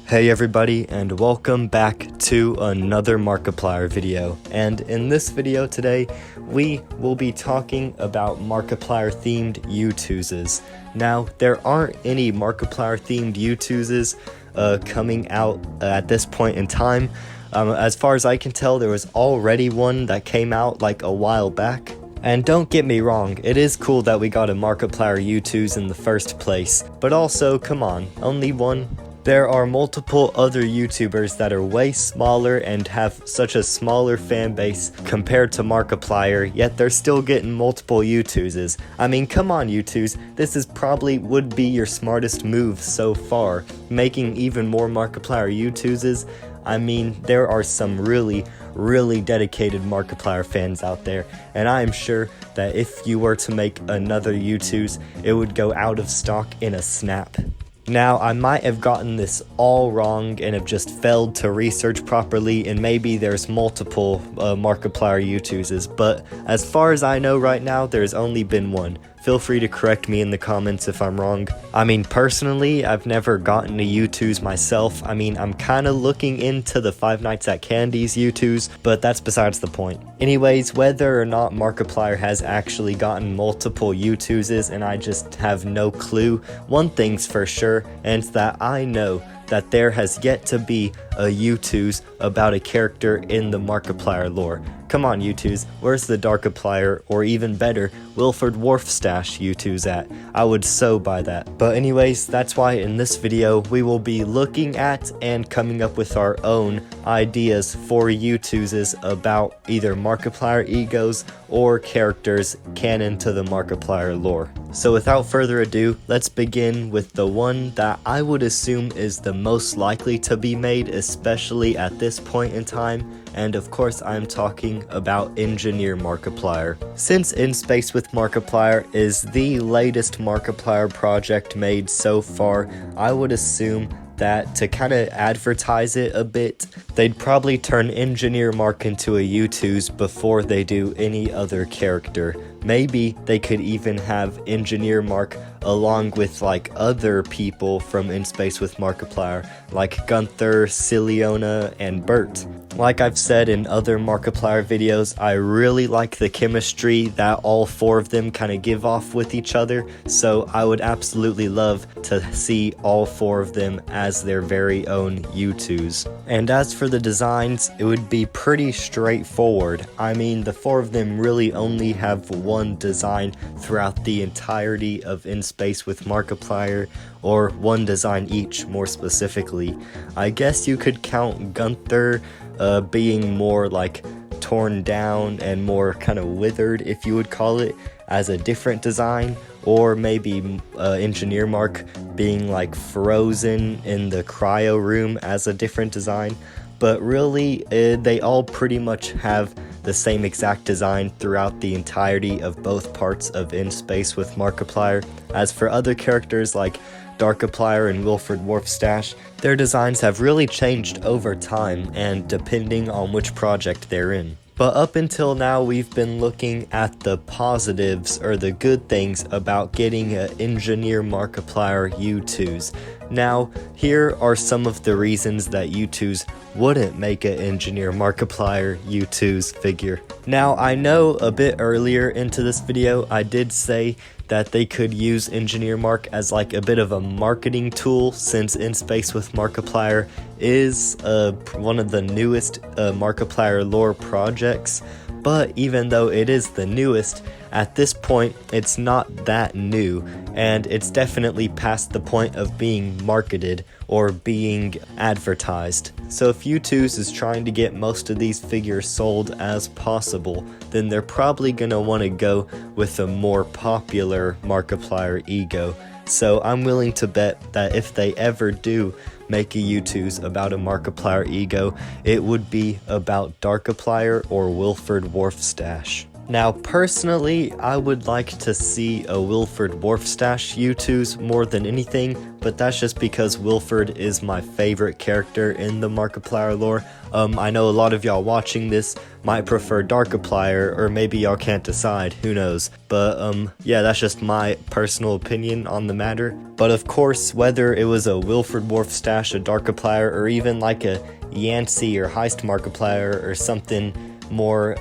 Hey everybody, and welcome back to another Markiplier video. And in this video today, we will be talking about Markiplier themed YOUTOOZes. Now, there aren't any Markiplier themed YOUTOOZes coming out at this point in time. As far as I can tell, there was already one that came out like a while back. And don't get me wrong, it is cool that we got a Markiplier YOUTOOZ in the first place, but also, come on, only one? There are multiple other YouTubers that are way smaller and have such a smaller fan base compared to Markiplier, yet they're still getting multiple YOUTOOZes. I mean, come on YOUTOOZ, this is probably would be your smartest move so far, making even more Markiplier YOUTOOZes. I mean, there are some really dedicated Markiplier fans out there, and I am sure that if you were to make another YOUTOOZ, it would go out of stock in a snap. Now, I might have gotten this all wrong and have just failed to research properly, and maybe there's multiple Markiplier YOUTOOZes, but as far as I know right now, there's only been one. Feel free to correct me in the comments if I'm wrong. I mean, personally, I've never gotten a YOUTOOZ myself. I mean, I'm kind of looking into the Five Nights at Candy's YOUTOOZ, but that's besides the point. Anyways, whether or not Markiplier has actually gotten multiple YOUTOOZes and I just have no clue, one thing's for sure, and it's that I know that there has yet to be a YOUTOOZ about a character in the Markiplier lore. Come on YOUTOOZ, where's the Darkiplier, or even better, Wilford Wharfstash YOUTOOZ at? I would so buy that. But anyways, that's why in this video we will be looking at and coming up with our own ideas for YOUTOOZes about either Markiplier egos or characters canon to the Markiplier lore. So without further ado, let's begin with the one that I would assume is the most likely to be made, especially at this point in time, and of course I'm talking about Engineer Markiplier. Since In Space with Markiplier is the latest Markiplier project made so far, I would assume that to kind of advertise it a bit, they'd probably turn Engineer Mark into a YOUTOOZ before they do any other character. Maybe they could even have Engineer Mark along with like other people from In Space with Markiplier, like Gunther, Ciliona, and Bert. Like I've said in other Markiplier videos, I really like the chemistry that all four of them kind of give off with each other, so I would absolutely love to see all four of them as their very own YOUTOOZ. And as for the designs, it would be pretty straightforward. I mean, the four of them really only have one design throughout the entirety of In Space with Markiplier, or one design each more specifically. I guess you could count Gunther being more like torn down and more kind of withered, if you would call it, as a different design, or maybe Engineer Mark being like frozen in the cryo room as a different design. But really, they all pretty much have the same exact design throughout the entirety of both parts of In Space with Markiplier. As for other characters like Darkiplier and Wilford Wharfstash, their designs have really changed over time and depending on which project they're in. But up until now, we've been looking at the positives, or the good things, about getting an Engineer Markiplier YOUTOOZ. Now, here are some of the reasons that YOUTOOZ wouldn't make an Engineer Markiplier YOUTOOZ figure. Now, I know a bit earlier into this video, I did say that they could use Engineer Mark as like a bit of a marketing tool, since In Space with Markiplier is one of the newest Markiplier lore projects. But even though it is the newest, at this point it's not that new, and it's definitely past the point of being marketed or being advertised. So if YOUTOOZ is trying to get most of these figures sold as possible, then they're probably gonna want to go with a more popular Markiplier ego. So I'm willing to bet that if they ever do make a YOUTOOZ about a Markiplier ego, it would be about Darkiplier or Wilford Wharfstash. Now, personally, I would like to see a Wilford Wharfstash YOUTOOZ more than anything, but that's just because Wilford is my favorite character in the Markiplier lore. I know a lot of y'all watching this might prefer Darkiplier, or maybe y'all can't decide, who knows. But, yeah, that's just my personal opinion on the matter. But of course, whether it was a Wilford Wharfstash, a Darkiplier, or even like a Yancey or Heist Markiplier or something more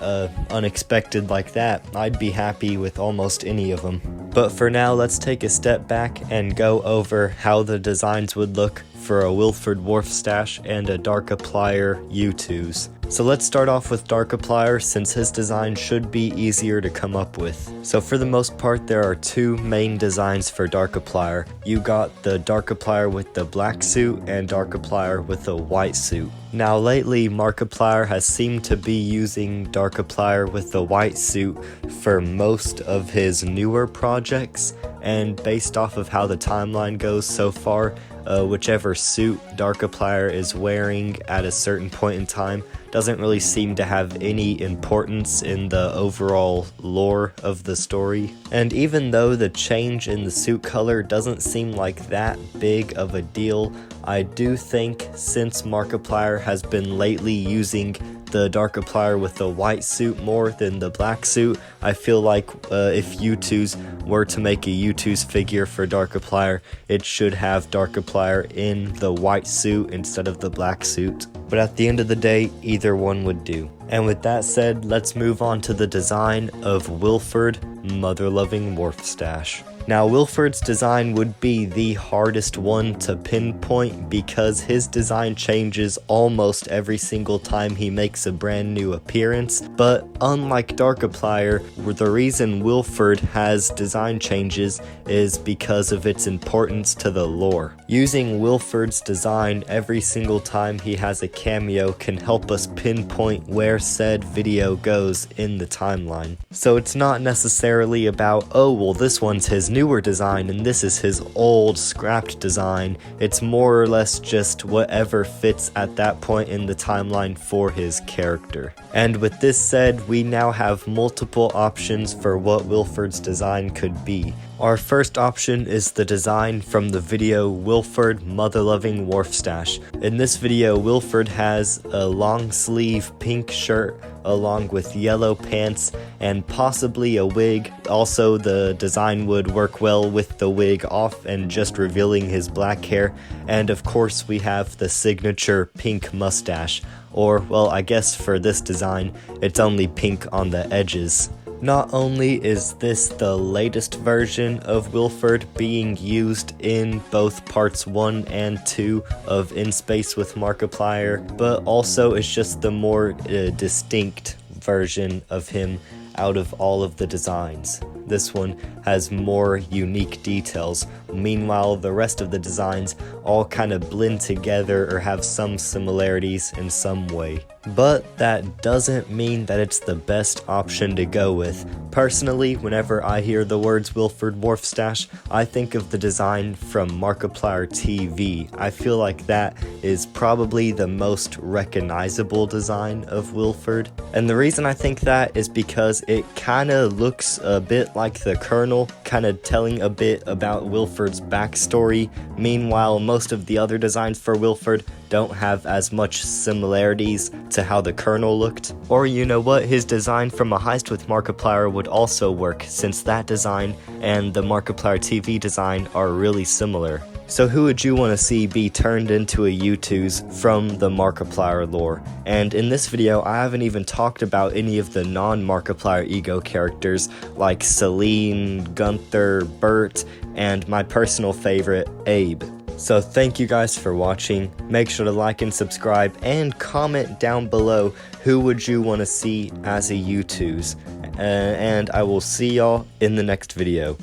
unexpected like that, I'd be happy with almost any of them. But for now, let's take a step back and go over how the designs would look for a Wilford Wharfstash and a Darkiplier YOUTOOZ. So let's start off with Darkiplier, since his design should be easier to come up with. So for the most part, there are two main designs for Darkiplier. You got the Darkiplier with the black suit and Darkiplier with the white suit. Now lately, Markiplier has seemed to be using Darkiplier with the white suit for most of his newer projects, and based off of how the timeline goes so far, whichever suit Darkiplier is wearing at a certain point in time doesn't really seem to have any importance in the overall lore of the story. And even though the change in the suit color doesn't seem like that big of a deal, I do think since Markiplier has been lately using the Darkiplier with the white suit more than the black suit, I feel like if YOUTOOZ were to make a YOUTOOZ figure for Darkiplier, it should have Darkiplier in the white suit instead of the black suit. But at the end of the day, either one would do. And with that said, let's move on to the design of Wilford Mother-Loving Wharfstash. Now, Wilford's design would be the hardest one to pinpoint because his design changes almost every single time he makes a brand new appearance, but unlike Darkiplier, the reason Wilford has design changes is because of its importance to the lore. Using Wilford's design every single time he has a cameo can help us pinpoint where said video goes in the timeline. So it's not necessarily about, oh well, this one's his newer design and this is his old scrapped design. It's more or less just whatever fits at that point in the timeline for his character. And with this said, we now have multiple options for what Wilford's design could be. Our first option is the design from the video Wilford Mother-Loving Wharfstash. In this video, Wilford has a long sleeve pink shirt along with yellow pants and possibly a wig. Also, the design would work well with the wig off and just revealing his black hair. And of course, we have the signature pink mustache. Or, well, I guess for this design, it's only pink on the edges. Not only is this the latest version of Wilford being used in both parts 1 and 2 of In Space with Markiplier, but also it's just the more distinct version of him out of all of the designs. This one has more unique details. Meanwhile, the rest of the designs all kind of blend together or have some similarities in some way. But that doesn't mean that it's the best option to go with. Personally, whenever I hear the words Wilford Wharfstash, I think of the design from Markiplier TV. I feel like that is probably the most recognizable design of Wilford. And the reason I think that is because it kind of looks a bit like the Colonel, kind of telling a bit about Wilford's backstory. Meanwhile, most of the other designs for Wilford don't have as much similarities to how the Colonel looked. Or you know what, his design from A Heist with Markiplier would also work, since that design and the Markiplier TV design are really similar. So who would you want to see be turned into a YOUTOOZ from the Markiplier lore? And in this video, I haven't even talked about any of the non-Markiplier ego characters like Celine, Gunther, Bert, and my personal favorite, Abe. So thank you guys for watching. Make sure to like and subscribe and comment down below who would you want to see as a YOUTOOZ. And I will see y'all in the next video.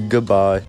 Goodbye.